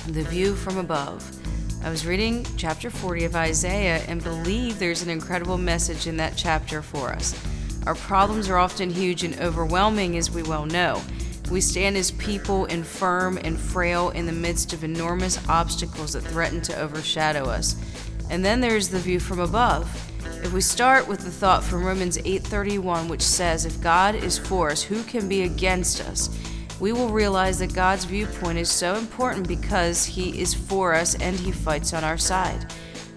The view from above. I was reading chapter 40 of Isaiah and believe there's an incredible message in that chapter for us. Our problems are often huge and overwhelming, as we well know. We stand as people infirm and frail in the midst of enormous obstacles that threaten to overshadow us. And then there's the view from above. If we start with the thought from Romans 8:31, which says, if God is for us, who can be against us? We will realize that God's viewpoint is so important because He is for us and He fights on our side.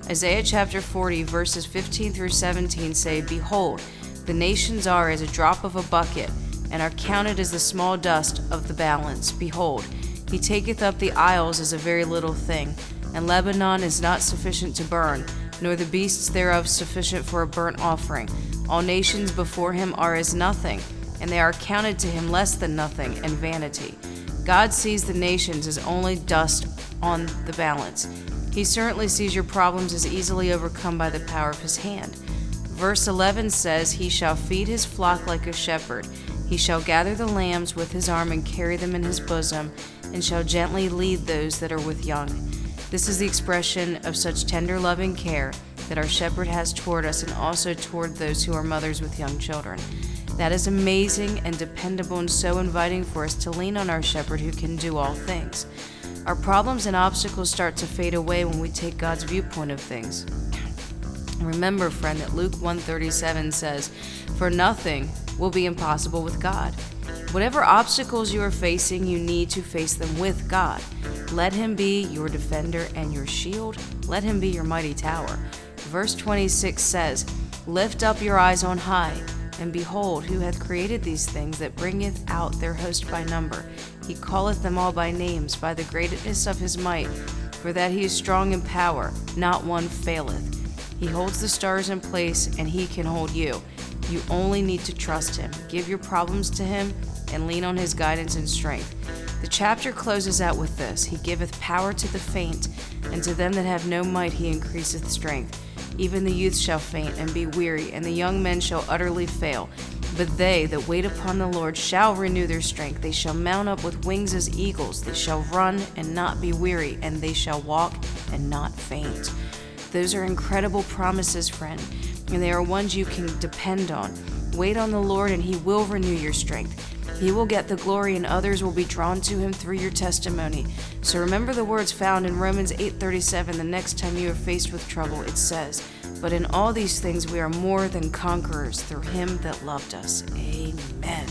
Isaiah chapter 40, verses 15 through 17 say, behold, the nations are as a drop of a bucket, and are counted as the small dust of the balance. Behold, He taketh up the isles as a very little thing, and Lebanon is not sufficient to burn, nor the beasts thereof sufficient for a burnt offering. All nations before Him are as nothing, and they are counted to Him less than nothing and vanity. God sees the nations as only dust on the balance. He certainly sees your problems as easily overcome by the power of His hand. Verse 11 says, He shall feed His flock like a shepherd. He shall gather the lambs with His arm and carry them in His bosom, and shall gently lead those that are with young. This is the expression of such tender loving care that our shepherd has toward us and also toward those who are mothers with young children. That is amazing and dependable and so inviting for us to lean on our shepherd who can do all things. Our problems and obstacles start to fade away when we take God's viewpoint of things. Remember, friend, that Luke 1:37 says, for nothing will be impossible with God. Whatever obstacles you are facing, you need to face them with God. Let Him be your defender and your shield. Let Him be your mighty tower. Verse 26 says, lift up your eyes on high, and behold, who hath created these things that bringeth out their host by number? He calleth them all by names, by the greatness of His might, for that He is strong in power, not one faileth. He holds the stars in place, and He can hold you. You only need to trust Him. Give your problems to Him, and lean on His guidance and strength. The chapter closes out with this, He giveth power to the faint, and to them that have no might He increaseth strength. Even the youth shall faint and be weary, and the young men shall utterly fail. But they that wait upon the Lord shall renew their strength. They shall mount up with wings as eagles. They shall run and not be weary, and they shall walk and not faint. Those are incredible promises, friend, and they are ones you can depend on. Wait on the Lord, and He will renew your strength. He will get the glory, and others will be drawn to Him through your testimony. So remember the words found in Romans 8:37. The next time you are faced with trouble, it says, but in all these things we are more than conquerors through Him that loved us. Amen.